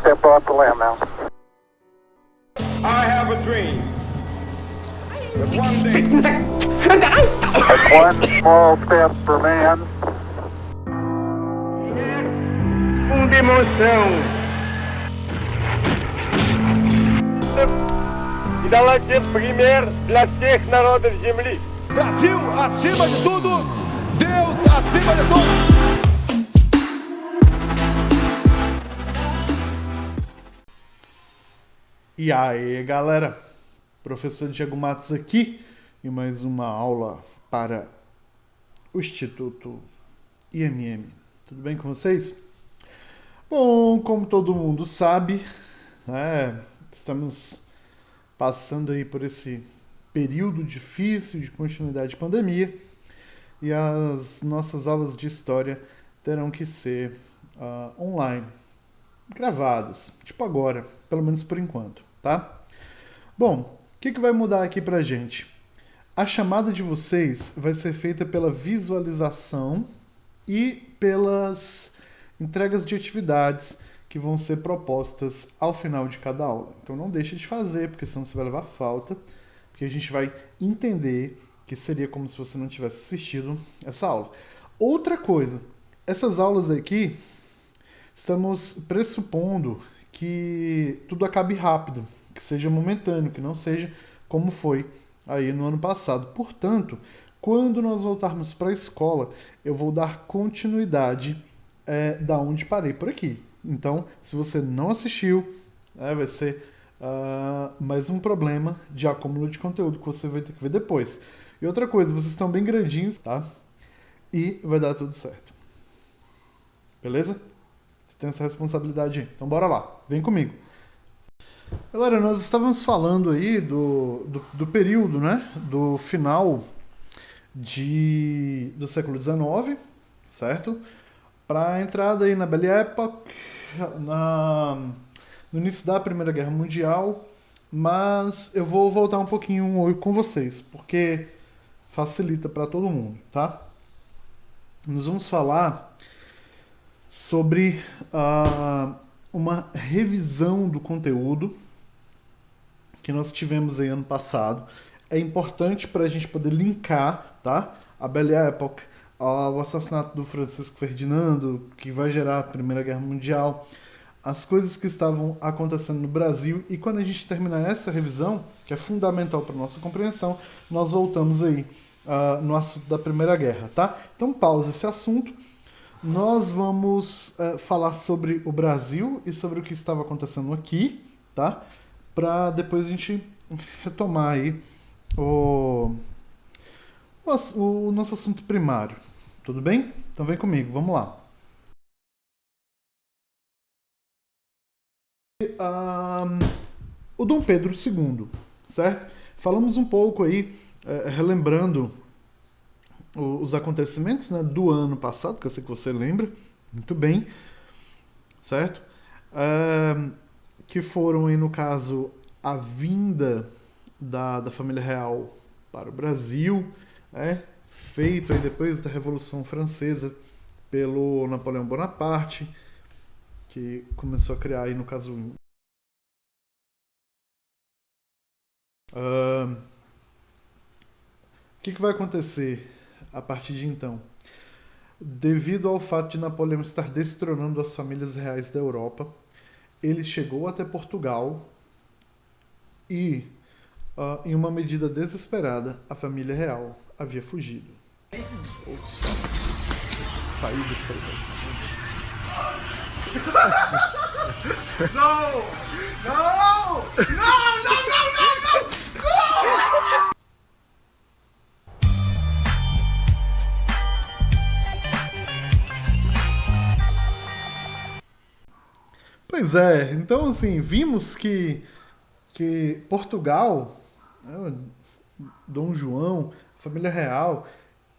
step off the limb now. I have a dream that one day That's one small step for man. uma emoção и давайте пример для всех народов земли. Brasil acima de tudo, Deus acima de tudo. E aí, galera, professor Diego Matos aqui e mais uma aula para o Instituto IMM. Tudo bem com vocês? Bom, como todo mundo sabe, estamos passando aí por esse período difícil de continuidade de pandemia e as nossas aulas de história terão que ser online, gravadas, tipo agora, pelo menos por enquanto, tá? Bom, o que vai mudar aqui pra gente? A chamada de vocês vai ser feita pela visualização e pelas entregas de atividades que vão ser propostas ao final de cada aula. Então não deixe de fazer, porque senão você vai levar falta, porque a gente vai entender que seria como se você não tivesse assistido essa aula. Outra coisa, essas aulas aqui, estamos pressupondo que tudo acabe rápido, que seja momentâneo, que não seja como foi aí no ano passado. Portanto, quando nós voltarmos para a escola, eu vou dar continuidade da onde parei por aqui. Então, se você não assistiu, vai ser mais um problema de acúmulo de conteúdo que você vai ter que ver depois. E outra coisa, vocês estão bem grandinhos, tá? E vai dar tudo certo. Beleza? Você tem essa responsabilidade aí. Então bora lá, vem comigo. Galera, nós estávamos falando aí do período, né? Do final do século XIX, certo? Para a entrada aí na Belle Époque, no início da Primeira Guerra Mundial, mas eu vou voltar um pouquinho hoje com vocês, porque facilita para todo mundo, tá? Nós vamos falar sobre uma revisão do conteúdo que nós tivemos aí ano passado. É importante para a gente poder linkar, tá? A Belle Époque, o assassinato do Francisco Ferdinando, que vai gerar a Primeira Guerra Mundial, as coisas que estavam acontecendo no Brasil, e quando a gente terminar essa revisão, que é fundamental para a nossa compreensão, nós voltamos aí no assunto da Primeira Guerra, tá? Então pausa esse assunto. Nós vamos falar sobre o Brasil e sobre o que estava acontecendo aqui, tá? Para depois a gente retomar aí o nosso assunto primário. Tudo bem? Então vem comigo, vamos lá. O Dom Pedro II, certo? Falamos um pouco aí, relembrando os acontecimentos, né, do ano passado, que eu sei que você lembra muito bem, certo? Que foram aí, no caso, a vinda da família real para o Brasil, feito aí depois da Revolução Francesa pelo Napoleão Bonaparte, que começou a criar aí, no caso, o que vai acontecer a partir de então? Devido ao fato de Napoleão estar destronando as famílias reais da Europa, ele chegou até Portugal e, em uma medida desesperada, a família real havia fugido. Saiu do estrangeiro. Não! Não! Não! Não! Não! Não! Pois é, então assim, vimos que Portugal, Dom João, família real,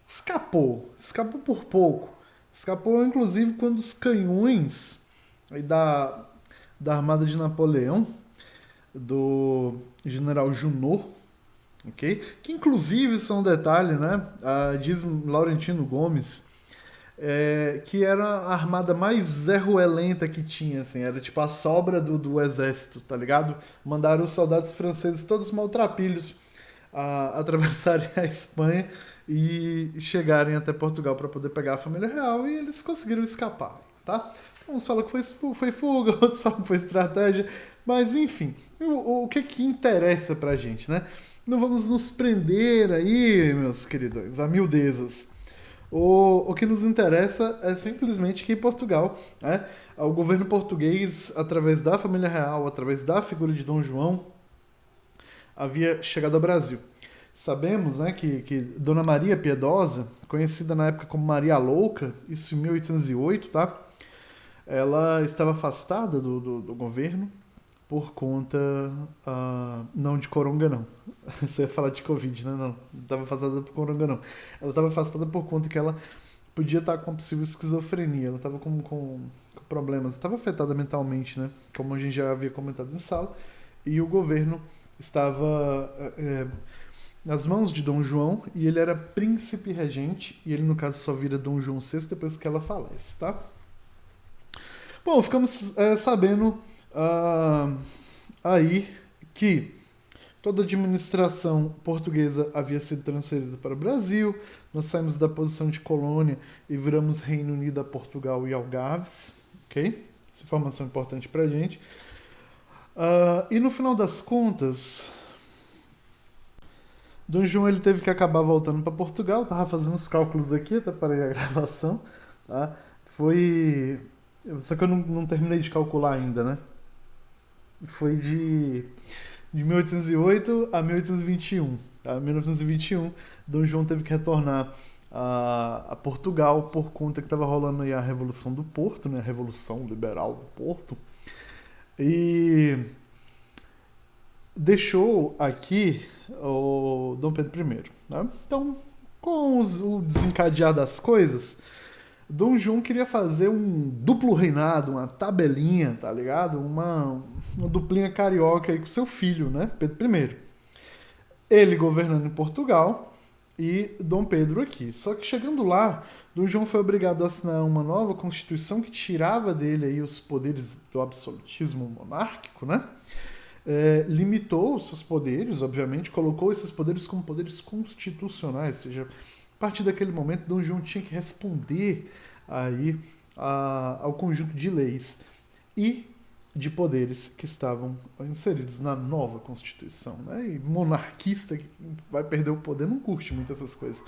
escapou por pouco. Escapou inclusive quando os canhões aí da armada de Napoleão, do general Junot, ok? Que inclusive, são um detalhe, né? Diz Laurentino Gomes, que era a armada mais zerruelenta que tinha, assim, era tipo a sobra do exército, tá ligado? Mandaram os soldados franceses todos maltrapilhos a atravessarem a Espanha e chegarem até Portugal para poder pegar a família real, e eles conseguiram escapar, tá? Uns falam que foi fuga, outros falam que foi estratégia, mas enfim, o que interessa pra gente, né? Não vamos nos prender aí, meus queridos, a miudezas. O que nos interessa é simplesmente que Portugal, né, o governo português, através da família real, através da figura de Dom João, havia chegado ao Brasil. Sabemos, né, que Dona Maria Piedosa, conhecida na época como Maria Louca, isso em 1808, tá? Ela estava afastada do governo por conta, não de coronga não, você ia falar de Covid, né? Não estava afastada por coronga não, ela estava afastada por conta que ela podia estar com possível esquizofrenia, ela estava com problemas, estava afetada mentalmente, né? Como a gente já havia comentado em sala, e o governo estava nas mãos de Dom João, e ele era príncipe regente, e ele no caso só vira Dom João VI depois que ela falece, tá? Bom, ficamos sabendo aí que toda a administração portuguesa havia sido transferida para o Brasil, nós saímos da posição de colônia e viramos Reino Unido a Portugal e Algarves, ok? Essa informação é importante pra gente. E no final das contas, Dom João ele teve que acabar voltando para Portugal, tava fazendo os cálculos aqui até para a gravação, tá? Só que eu não terminei de calcular ainda, né? Foi de 1808 a 1821. Tá? 1921, Dom João teve que retornar a Portugal por conta que estava rolando aí a Revolução do Porto, né? A Revolução Liberal do Porto. E deixou aqui o Dom Pedro I. Né? Então, com o desencadear das coisas, Dom João queria fazer um duplo reinado, uma tabelinha, tá ligado? Uma duplinha carioca aí com seu filho, né? Pedro I. Ele governando em Portugal e Dom Pedro aqui. Só que chegando lá, Dom João foi obrigado a assinar uma nova constituição que tirava dele aí os poderes do absolutismo monárquico, né? Limitou os seus poderes, obviamente, colocou esses poderes como poderes constitucionais, ou seja, a partir daquele momento, Dom João tinha que responder aí ao conjunto de leis e de poderes que estavam inseridos na nova Constituição. Né? E monarquista que vai perder o poder não curte muito essas coisas.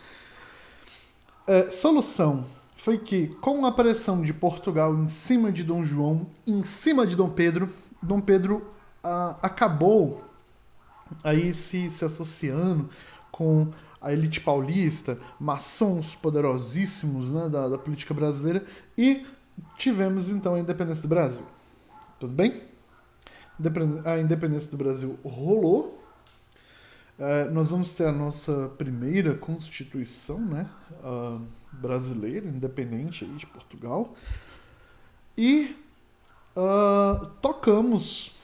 Solução foi que, com a pressão de Portugal em cima de Dom João, em cima de Dom Pedro acabou aí se associando com a elite paulista, maçons poderosíssimos, né, da política brasileira, e tivemos então a independência do Brasil. Tudo bem? A independência do Brasil rolou. Nós vamos ter a nossa primeira Constituição, né, brasileira, independente aí de Portugal. E tocamos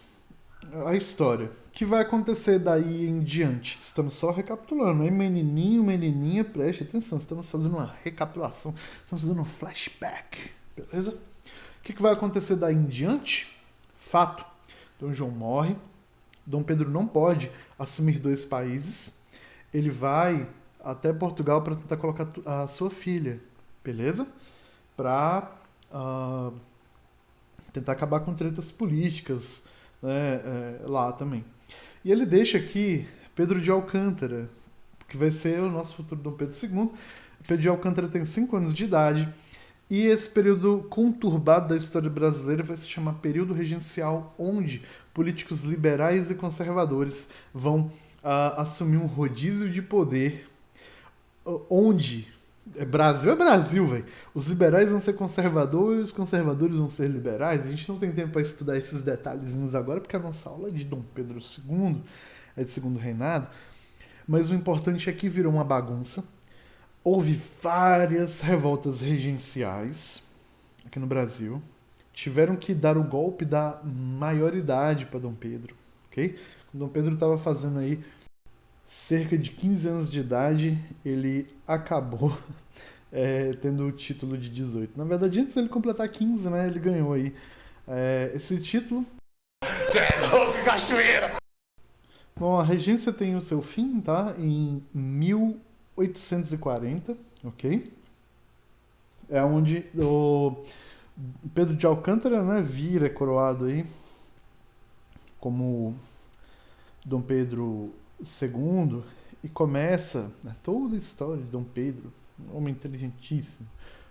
a história. O que vai acontecer daí em diante? Estamos só recapitulando, hein? Menininho, menininha, preste atenção. Estamos fazendo uma recapitulação, estamos fazendo um flashback, beleza? O que vai acontecer daí em diante? Fato, Dom João morre, Dom Pedro não pode assumir 2 países, ele vai até Portugal para tentar colocar a sua filha, beleza? Para tentar acabar com tretas políticas, né, lá também. E ele deixa aqui Pedro de Alcântara, que vai ser o nosso futuro Dom Pedro II. Pedro de Alcântara tem 5 anos de idade, e esse período conturbado da história brasileira vai se chamar período regencial, onde políticos liberais e conservadores vão assumir um rodízio de poder, onde Brasil é Brasil, velho. Os liberais vão ser conservadores, os conservadores vão ser liberais. A gente não tem tempo para estudar esses detalhezinhos agora, porque a nossa aula é de Dom Pedro II, é de segundo reinado. Mas o importante é que virou uma bagunça. Houve várias revoltas regenciais aqui no Brasil. Tiveram que dar o golpe da maioridade para Dom Pedro, ok? Dom Pedro estava fazendo aí cerca de 15 anos de idade, ele acabou tendo o título de 18. Na verdade, antes dele completar 15, né, ele ganhou aí esse título. Cê é louco, cachoeira! Bom, a regência tem o seu fim, tá? Em 1840, ok? É onde o Pedro de Alcântara, né, vira coroado aí como Dom Pedro II e começa, né, toda a história de Dom Pedro, um homem inteligentíssimo,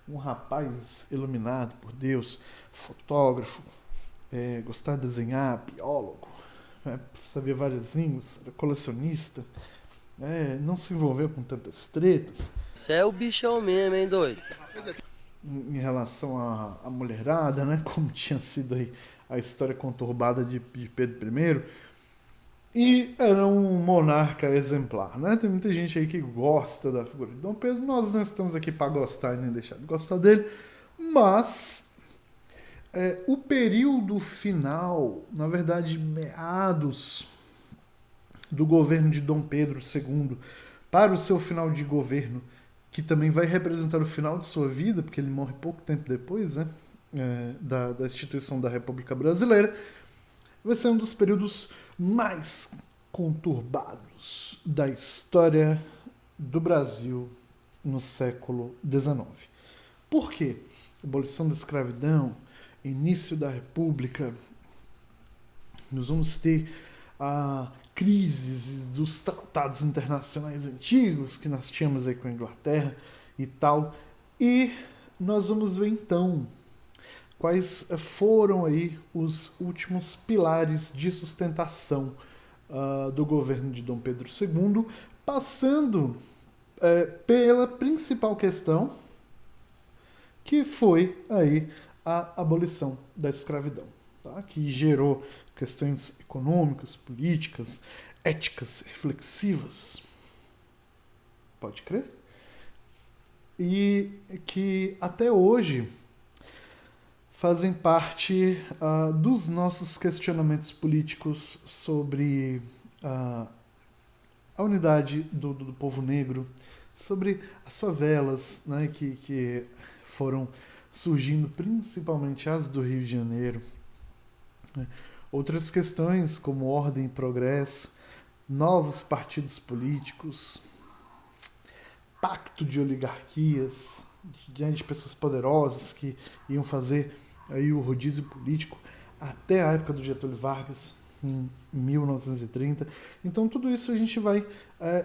um rapaz iluminado por Deus, fotógrafo, gostava de desenhar, biólogo, sabia várias línguas, era colecionista, não se envolveu com tantas tretas. Você é o bichão mesmo, hein, doido? Em relação à mulherada, né, como tinha sido aí a história conturbada de Pedro I. E era um monarca exemplar, né? Tem muita gente aí que gosta da figura de Dom Pedro. Nós não estamos aqui para gostar e nem deixar de gostar dele, mas o período final, na verdade, meados do governo de Dom Pedro II para o seu final de governo, que também vai representar o final de sua vida, porque ele morre pouco tempo depois, né? Da instituição da República Brasileira, vai ser um dos períodos mais conturbados da história do Brasil no século XIX. Por quê? Abolição da escravidão, início da República, nós vamos ter crises dos tratados internacionais antigos que nós tínhamos aí com a Inglaterra e tal, e nós vamos ver então quais foram aí os últimos pilares de sustentação do governo de Dom Pedro II, passando pela principal questão, que foi aí a abolição da escravidão, tá? Que gerou questões econômicas, políticas, éticas, reflexivas, pode crer? E que até hoje fazem parte dos nossos questionamentos políticos sobre a unidade do povo negro, sobre as favelas, né, que foram surgindo, principalmente as do Rio de Janeiro. Né? Outras questões como ordem e progresso, novos partidos políticos, pacto de oligarquias, de pessoas poderosas que iam fazer aí o rodízio político até a época do Getúlio Vargas, em 1930. Então tudo isso a gente vai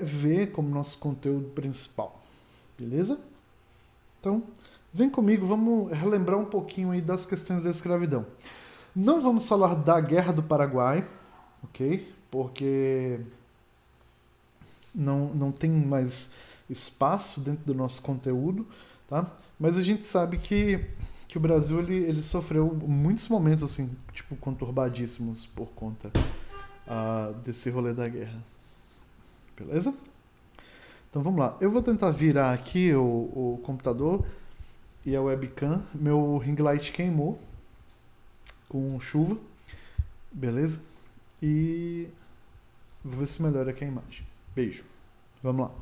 ver como nosso conteúdo principal. Beleza? Então, vem comigo, vamos relembrar um pouquinho aí das questões da escravidão. Não vamos falar da Guerra do Paraguai, ok? Porque não tem mais espaço dentro do nosso conteúdo, tá? Mas a gente sabe que o Brasil ele sofreu muitos momentos assim, tipo, conturbadíssimos por conta desse rolê da guerra. Beleza? Então vamos lá. Eu vou tentar virar aqui o computador e a webcam. Meu ring light queimou com chuva. Beleza? E vou ver se melhora aqui a imagem. Beijo. Vamos lá.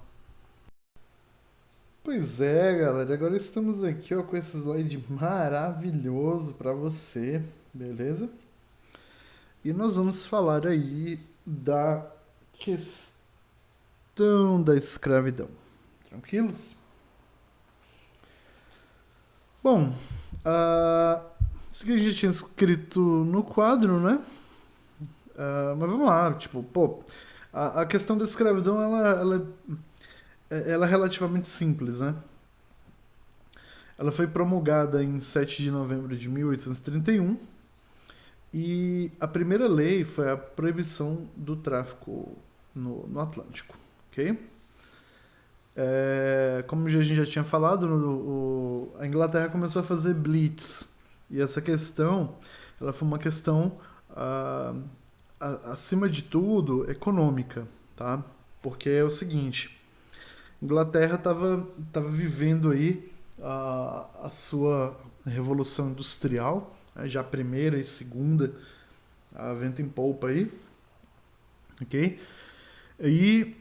Pois é, galera, agora estamos aqui com esse slide maravilhoso para você, beleza? E nós vamos falar aí da questão da escravidão. Tranquilos? Bom, isso aqui a gente tinha escrito no quadro, né? Mas vamos lá, tipo, a questão da escravidão, ela é relativamente simples, né? Ela foi promulgada em 7 de novembro de 1831 e a primeira lei foi a proibição do tráfico no Atlântico, ok? Como a gente já tinha falado, a Inglaterra começou a fazer blitz e essa questão, ela foi uma questão, acima de tudo, econômica, tá? Porque é o seguinte... Inglaterra estava vivendo aí a sua revolução industrial, né, já a primeira e segunda, a vento em polpa aí, ok? E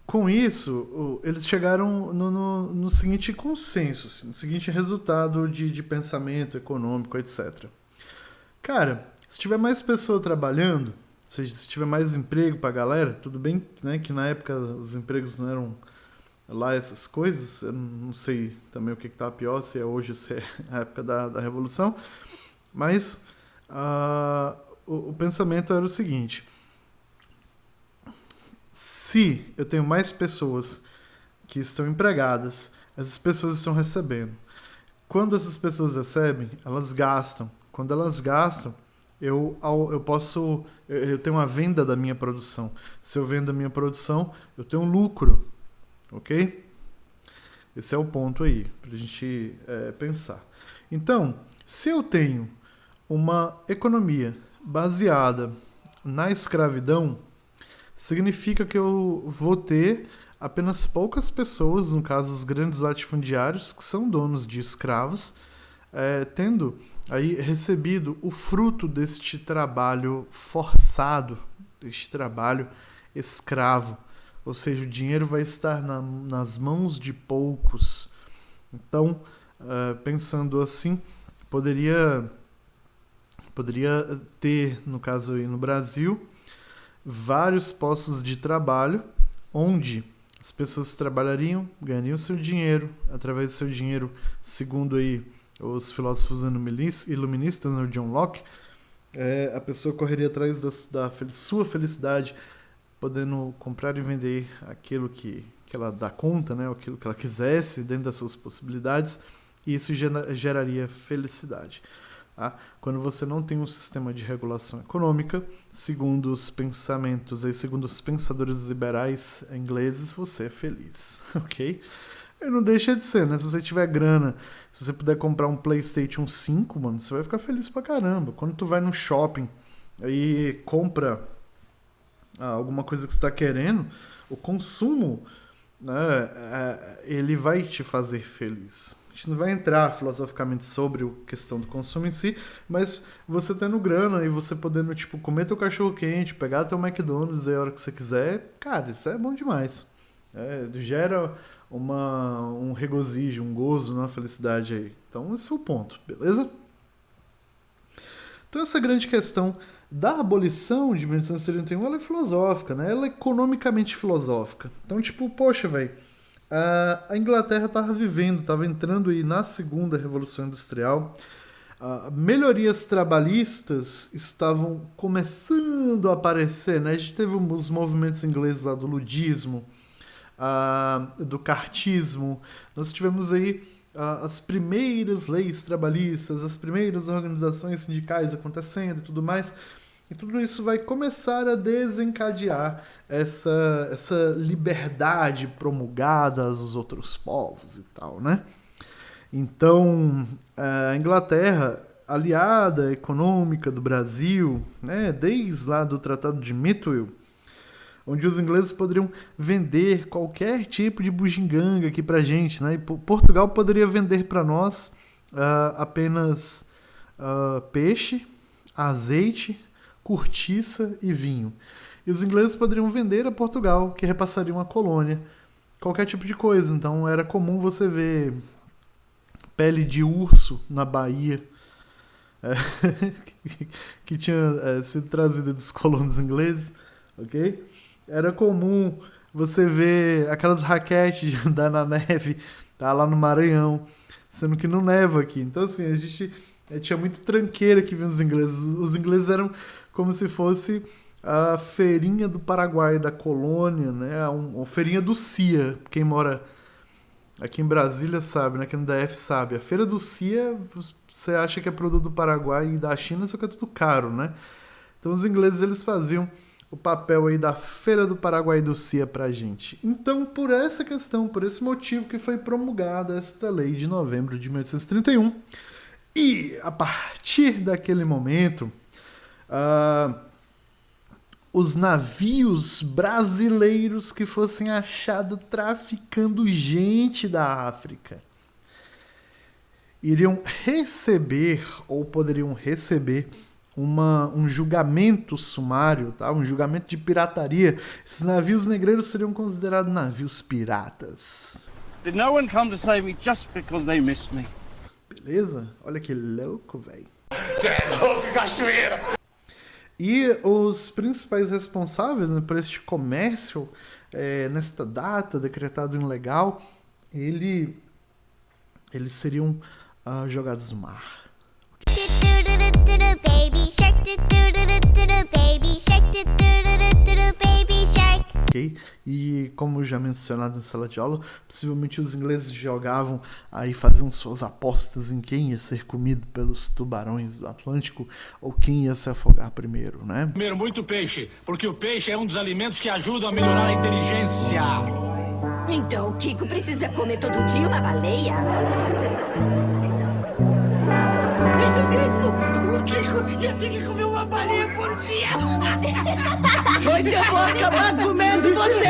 com isso, eles chegaram no seguinte consenso, assim, no seguinte resultado de pensamento econômico, etc. Cara, se tiver mais pessoa trabalhando, ou seja, se tiver mais emprego pra galera, tudo bem, né, que na época os empregos não eram lá essas coisas, eu não sei também o que estava pior, se é hoje ou se é a época da Revolução, mas o pensamento era o seguinte: se eu tenho mais pessoas que estão empregadas, essas pessoas estão recebendo. Quando essas pessoas recebem, elas gastam. Quando elas gastam, eu tenho uma venda da minha produção. Se eu vendo a minha produção, eu tenho um lucro. Ok? Esse é o ponto aí, pra gente pensar. Então, se eu tenho uma economia baseada na escravidão, significa que eu vou ter apenas poucas pessoas, no caso os grandes latifundiários, que são donos de escravos, tendo aí recebido o fruto deste trabalho forçado, deste trabalho escravo. Ou seja, o dinheiro vai estar nas mãos de poucos. Então, pensando assim, poderia ter, no caso aí no Brasil, vários postos de trabalho onde as pessoas trabalhariam, ganhariam seu dinheiro, através do seu dinheiro, segundo aí os filósofos iluministas, né, o John Locke, a pessoa correria atrás da sua felicidade, podendo comprar e vender aquilo que ela dá conta, né, aquilo que ela quisesse, dentro das suas possibilidades, e isso geraria felicidade. Tá? Quando você não tem um sistema de regulação econômica, segundo os pensamentos, segundo os pensadores liberais ingleses, você é feliz, ok? E não deixa de ser, né? Se você tiver grana, se você puder comprar um PlayStation 5, mano, você vai ficar feliz pra caramba. Quando tu vai no shopping e compra alguma coisa que você está querendo, o consumo, né, ele vai te fazer feliz. A gente não vai entrar filosoficamente sobre a questão do consumo em si, mas você tendo grana e você podendo tipo, comer teu cachorro quente, pegar teu McDonald's a hora que você quiser, cara, isso é bom demais. Gera um regozijo, um gozo, uma felicidade aí. Então esse é o ponto, beleza? Então essa grande questão da abolição de 1831, ela é filosófica, né? Ela é economicamente filosófica. Então, tipo, poxa, velho, a Inglaterra estava entrando aí na segunda Revolução Industrial, melhorias trabalhistas estavam começando a aparecer, né? A gente teve os movimentos ingleses lá do ludismo, do cartismo, nós tivemos aí as primeiras leis trabalhistas, as primeiras organizações sindicais acontecendo e tudo mais. E tudo isso vai começar a desencadear essa liberdade promulgada aos outros povos e tal, né? Então, a Inglaterra, aliada econômica do Brasil, né, desde lá do Tratado de Mitwell, onde os ingleses poderiam vender qualquer tipo de bugiganga aqui pra gente, né? E Portugal poderia vender para nós apenas peixe, azeite, cortiça e vinho. E os ingleses poderiam vender a Portugal, que repassaria uma colônia, qualquer tipo de coisa. Então era comum você ver pele de urso na Bahia, que tinha sido trazida dos colonos ingleses, ok? Era comum você ver aquelas raquetes de andar na neve, tá, lá no Maranhão, sendo que não neva aqui. Então assim, a gente tinha muito tranqueira que vinha os ingleses. Os ingleses eram como se fosse a feirinha do Paraguai, da colônia, né? A feirinha do CIA. Quem mora aqui em Brasília sabe, né? Quem no DF sabe. A feira do CIA, você acha que é produto do Paraguai e da China, só que é tudo caro, né? Então os ingleses, eles faziam o papel aí da feira do Paraguai e do CIA pra gente. Então, por essa questão, por esse motivo que foi promulgada esta lei de novembro de 1831. E a partir daquele momento, os navios brasileiros que fossem achados traficando gente da África iriam receber ou poderiam receber um julgamento sumário, tá? Um julgamento de pirataria. Esses navios negreiros seriam considerados navios piratas. Did no one come to save me just because they missed me? Beleza? Olha que louco, velho. Cê é louco, cachoeira! E os principais responsáveis, né, por este comércio, nesta data, decretado ilegal, eles seriam jogados no mar. Ok? E como já mencionado na sala de aula, possivelmente os ingleses jogavam aí, faziam suas apostas em quem ia ser comido pelos tubarões do Atlântico ou quem ia se afogar primeiro, né? Comer muito peixe, porque o peixe é um dos alimentos que ajudam a melhorar a inteligência. Então o Kiko precisa comer todo dia uma baleia? Isso mesmo! O Kiko ia ter que comer uma baleia por dia! Pois eu vou acabar comendo você!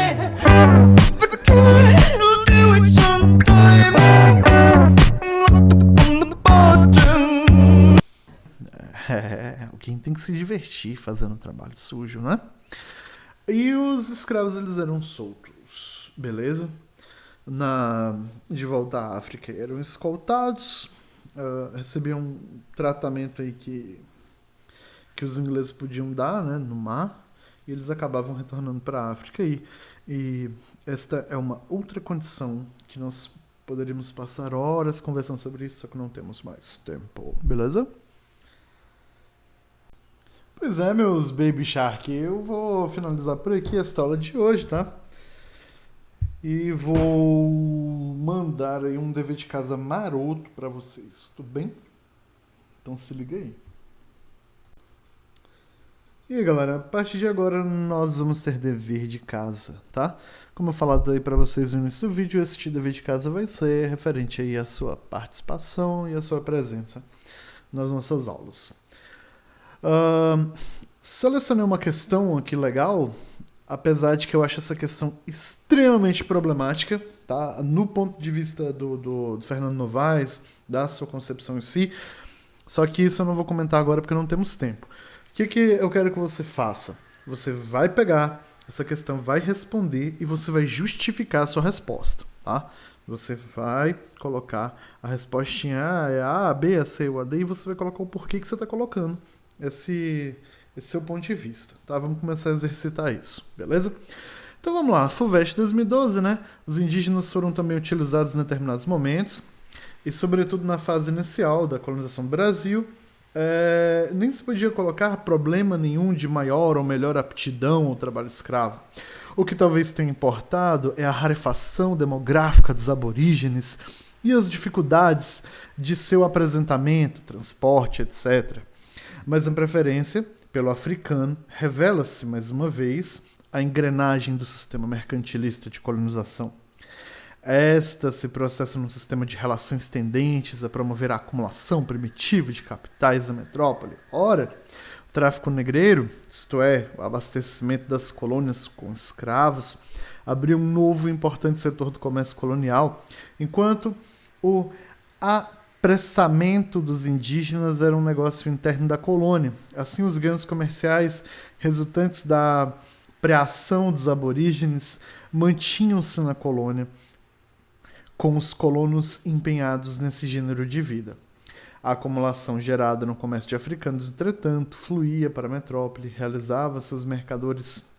Alguém tem que se divertir fazendo trabalho sujo, né? E os escravos, eles eram soltos, beleza? De volta à África, eram escoltados, recebiam um tratamento aí que os ingleses podiam dar, né, no mar, e eles acabavam retornando para a África. E esta é uma outra condição que nós poderíamos passar horas conversando sobre isso, só que não temos mais tempo, beleza? Pois é, meus Baby Shark, eu vou finalizar por aqui esta aula de hoje, tá? E vou mandar aí um dever de casa maroto para vocês, tudo bem? Então se liga aí. E aí, galera, a partir de agora nós vamos ter dever de casa, tá? Como eu falado aí para vocês no início do vídeo, este dever de casa vai ser referente aí à sua participação e à sua presença nas nossas aulas. Selecionei uma questão aqui legal, apesar de que eu acho essa questão extremamente problemática, tá? No ponto de vista do Fernando Novaes, da sua concepção em si, só que isso eu não vou comentar agora porque não temos tempo. O que eu quero que você faça? Você vai pegar essa questão, vai responder e você vai justificar a sua resposta, tá? Você vai colocar a respostinha A, B, A, C ou A, D, e você vai colocar o porquê que você está colocando esse seu ponto de vista, tá? Vamos começar a exercitar isso, beleza? Então vamos lá, FUVEST 2012, né? Os indígenas foram também utilizados em determinados momentos, e sobretudo na fase inicial da colonização do Brasil, nem se podia colocar problema nenhum de maior ou melhor aptidão ao trabalho escravo. O que talvez tenha importado é a rarefação demográfica dos aborígenes e as dificuldades de seu apresentamento, transporte, etc. Mas a preferência pelo africano revela-se, mais uma vez, a engrenagem do sistema mercantilista de colonização. Esta se processa num sistema de relações tendentes a promover a acumulação primitiva de capitais da metrópole. Ora, o tráfico negreiro, isto é, o abastecimento das colônias com escravos, abriu um novo e importante setor do comércio colonial, enquanto o apressamento dos indígenas era um negócio interno da colônia. Assim, os ganhos comerciais resultantes da preação dos aborígenes mantinham-se na colônia, com os colonos empenhados nesse gênero de vida. A acumulação gerada no comércio de africanos, entretanto, fluía para a metrópole, realizava seus mercadores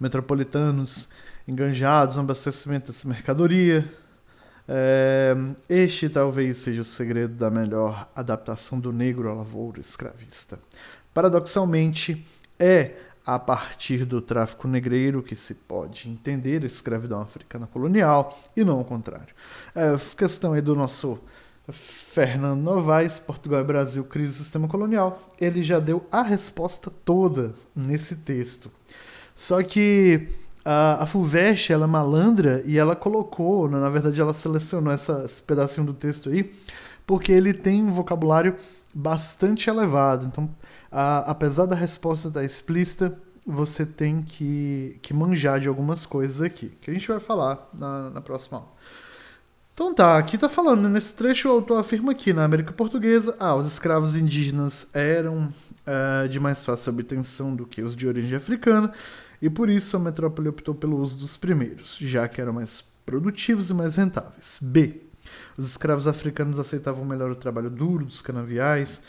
metropolitanos enganjados no abastecimento dessa mercadoria. Este talvez seja o segredo da melhor adaptação do negro à lavoura escravista. Paradoxalmente, é a partir do tráfico negreiro que se pode entender a escravidão africana colonial e não ao contrário. Questão aí do nosso Fernando Novaes, Portugal e Brasil, crise do sistema colonial. Ele já deu a resposta toda nesse texto. Só que a FUVEST, ela é malandra e ela colocou, na verdade ela selecionou esse pedacinho do texto aí, porque ele tem um vocabulário bastante elevado. Então, apesar da resposta estar explícita, você tem que manjar de algumas coisas aqui, que a gente vai falar na próxima aula. Então tá, aqui tá falando, nesse trecho o autor afirma que na América Portuguesa, os escravos indígenas eram de mais fácil obtenção do que os de origem africana, e por isso a metrópole optou pelo uso dos primeiros, já que eram mais produtivos e mais rentáveis. B. Os escravos africanos aceitavam melhor o trabalho duro dos canaviais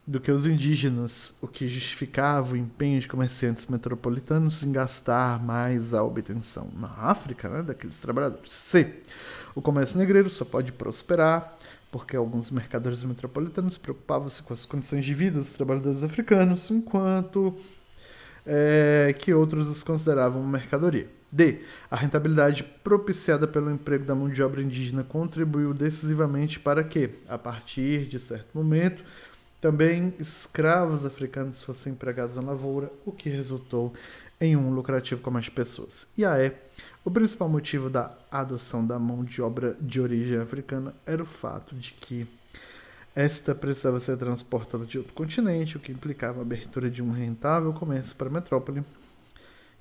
do que os indígenas, o que justificava o empenho de comerciantes metropolitanos em gastar mais a obtenção na África, né, daqueles trabalhadores. C. O comércio negreiro só pode prosperar porque alguns mercadores metropolitanos preocupavam-se com as condições de vida dos trabalhadores africanos, enquanto que outros os consideravam mercadoria. D. A rentabilidade propiciada pelo emprego da mão de obra indígena contribuiu decisivamente para que, a partir de certo momento, também escravos africanos fossem empregados na lavoura, o que resultou em um lucrativo comércio de pessoas. E a E. O principal motivo da adoção da mão de obra de origem africana era o fato de que esta precisava ser transportada de outro continente, o que implicava a abertura de um rentável comércio para a metrópole,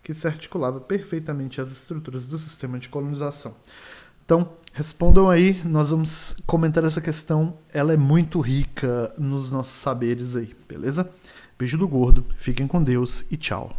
que se articulava perfeitamente às estruturas do sistema de colonização. Então, respondam aí, nós vamos comentar essa questão, ela é muito rica nos nossos saberes aí, beleza? Beijo do gordo, fiquem com Deus e tchau.